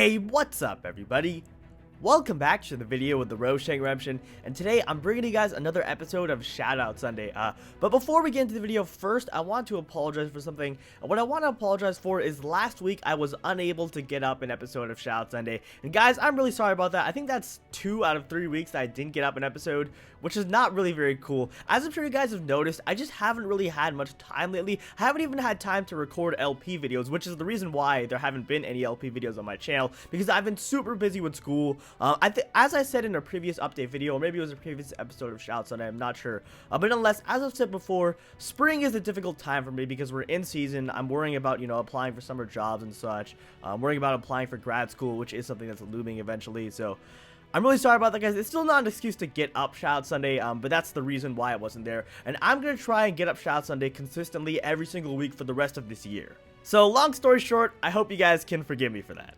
Hey, what's up everybody? Welcome back to the video with the Roshan Redemption, and today I'm bringing you guys another episode of Shoutout Sunday. But before we get into the video, first I want to apologize for something. What I want to apologize for is last week I was unable to get up an episode of Shoutout Sunday, and guys, I'm really sorry about that. I think that's 2 out of 3 weeks that I didn't get up an episode, which is not really very cool. As I'm sure you guys have noticed, I just haven't really had much time lately. I haven't even had time to record LP videos, which is the reason why there haven't been any LP videos on my channel, because I've been super busy with school. As I said in a previous update video, or maybe it was a previous episode of Shoutout Sunday, I'm not sure. But nonetheless, as I've said before, spring is a difficult time for me because we're in season. I'm worrying about, applying for summer jobs and such. I'm worrying about applying for grad school, which is something that's looming eventually. So I'm really sorry about that, guys. It's still not an excuse to get up Shoutout Sunday, but that's the reason why it wasn't there. And I'm going to try and get up Shoutout Sunday consistently every single week for the rest of this year. So long story short, I hope you guys can forgive me for that.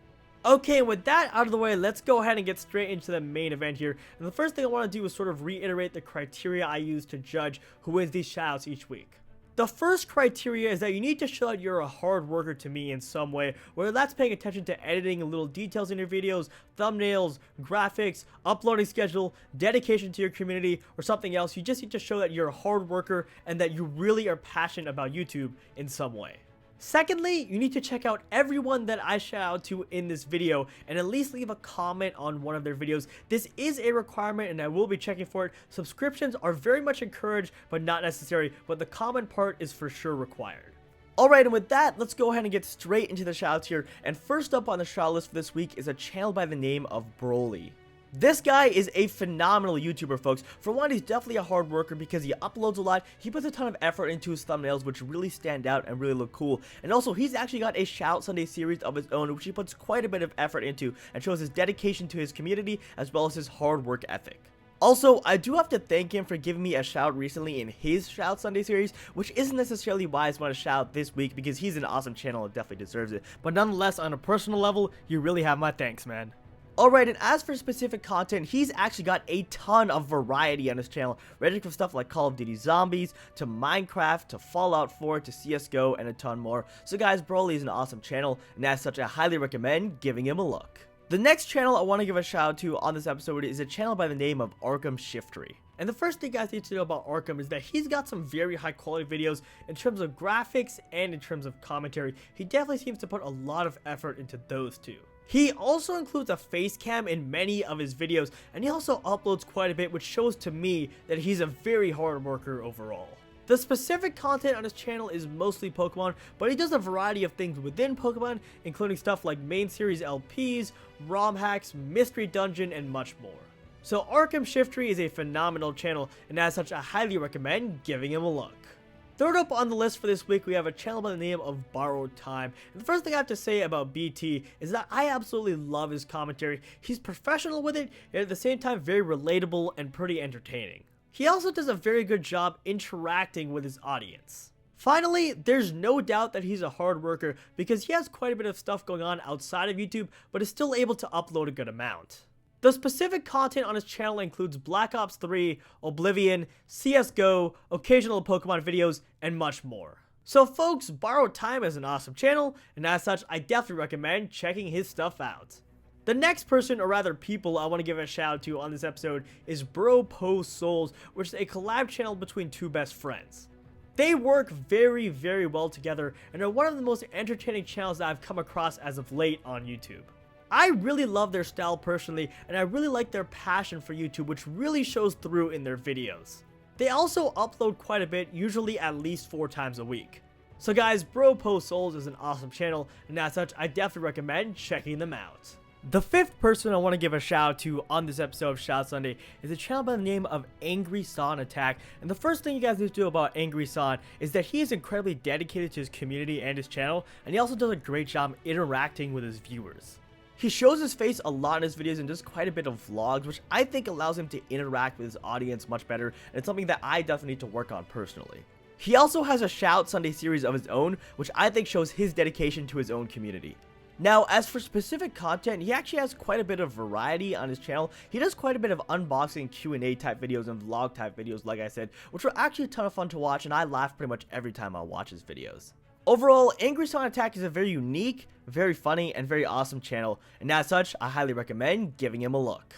Okay, with that out of the way, let's go ahead and get straight into the main event here. And the first thing I want to do is sort of reiterate the criteria I use to judge who wins these shoutouts each week. The first criteria is that you need to show that you're a hard worker to me in some way, whether that's paying attention to editing and little details in your videos, thumbnails, graphics, uploading schedule, dedication to your community, or something else. You just need to show that you're a hard worker and that you really are passionate about YouTube in some way. Secondly, you need to check out everyone that I shout out to in this video and at least leave a comment on one of their videos. This is a requirement and I will be checking for it. Subscriptions are very much encouraged but not necessary, but the comment part is for sure required. Alright, and with that, let's go ahead and get straight into the shoutouts here. And first up on the shout list for this week is a channel by the name of Broly. This guy is a phenomenal YouTuber, folks. For one, he's definitely a hard worker because he uploads a lot. He puts a ton of effort into his thumbnails, which really stand out and really look cool. And also, he's actually got a Shoutout Sunday series of his own, which he puts quite a bit of effort into and shows his dedication to his community as well as his hard work ethic. Also, I do have to thank him for giving me a shout recently in his Shoutout Sunday series, which isn't necessarily why I just want to shout this week because he's an awesome channel and definitely deserves it. But nonetheless, on a personal level, you really have my thanks, man. Alright, and as for specific content, he's actually got a ton of variety on his channel, ranging from stuff like Call of Duty Zombies, to Minecraft, to Fallout 4, to CSGO, and a ton more. So guys, Broly is an awesome channel, and as such, I highly recommend giving him a look. The next channel I want to give a shout out to on this episode is a channel by the name of Arkham Shiftry. And the first thing you guys need to know about Arkham is that he's got some very high quality videos in terms of graphics and in terms of commentary. He definitely seems to put a lot of effort into those two. He also includes a face cam in many of his videos, and he also uploads quite a bit, which shows to me that he's a very hard worker overall. The specific content on his channel is mostly Pokemon, but he does a variety of things within Pokemon, including stuff like main series LPs, ROM hacks, mystery dungeon, and much more. So Arkham Shiftry is a phenomenal channel, and as such I highly recommend giving him a look. Third up on the list for this week, we have a channel by the name of Borrowed Time. And the first thing I have to say about BT is that I absolutely love his commentary. He's professional with it, and at the same time very relatable and pretty entertaining. He also does a very good job interacting with his audience. Finally, there's no doubt that he's a hard worker because he has quite a bit of stuff going on outside of YouTube, but is still able to upload a good amount. The specific content on his channel includes Black Ops 3, Oblivion, CSGO, occasional Pokemon videos, and much more. So folks, Borrowed Time is an awesome channel, and as such, I definitely recommend checking his stuff out. The next person, or rather people, I want to give a shout out to on this episode is Bro Post Souls, which is a collab channel between two best friends. They work very, very well together, and are one of the most entertaining channels that I've come across as of late on YouTube. I really love their style personally, and I really like their passion for YouTube, which really shows through in their videos. They also upload quite a bit, usually at least 4 times a week. So guys, Bro Post Souls is an awesome channel, and as such, I definitely recommend checking them out. The fifth person I want to give a shout out to on this episode of Shoutout Sunday is a channel by the name of Angry San Attack. And the first thing you guys need to do about Angry San is that he is incredibly dedicated to his community and his channel, and he also does a great job interacting with his viewers. He shows his face a lot in his videos and does quite a bit of vlogs, which I think allows him to interact with his audience much better, and it's something that I definitely need to work on personally. He also has a Shoutout Sunday series of his own, which I think shows his dedication to his own community. Now, as for specific content, he actually has quite a bit of variety on his channel. He does quite a bit of unboxing, Q&A type videos and vlog type videos, like I said, which are actually a ton of fun to watch, and I laugh pretty much every time I watch his videos. Overall, Angry Sonic Attack is a very unique, very funny, and very awesome channel, and as such, I highly recommend giving him a look.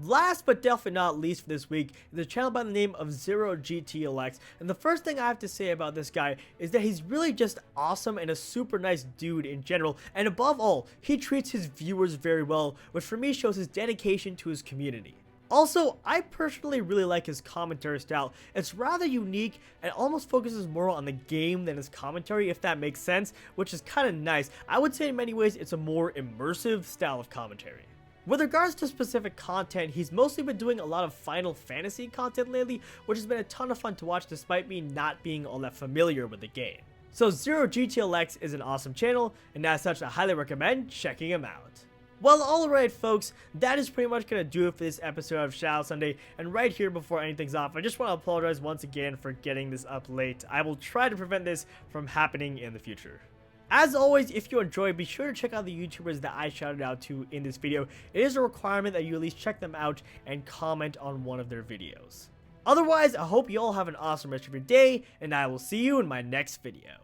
Last but definitely not least for this week is a channel by the name of ZeroGTLX, and the first thing I have to say about this guy is that he's really just awesome and a super nice dude in general, and above all, he treats his viewers very well, which for me shows his dedication to his community. Also, I personally really like his commentary style. It's rather unique and almost focuses more on the game than his commentary, if that makes sense, which is kind of nice. I would say in many ways it's a more immersive style of commentary. With regards to specific content, he's mostly been doing a lot of Final Fantasy content lately, which has been a ton of fun to watch despite me not being all that familiar with the game. So ZeroGTLX is an awesome channel, and as such I highly recommend checking him out. Well, alright folks, that is pretty much going to do it for this episode of Shoutout Sunday, and right here before anything's off, I just want to apologize once again for getting this up late. I will try to prevent this from happening in the future. As always, if you enjoyed, be sure to check out the YouTubers that I shouted out to in this video. It is a requirement that you at least check them out and comment on one of their videos. Otherwise, I hope you all have an awesome rest of your day, and I will see you in my next video.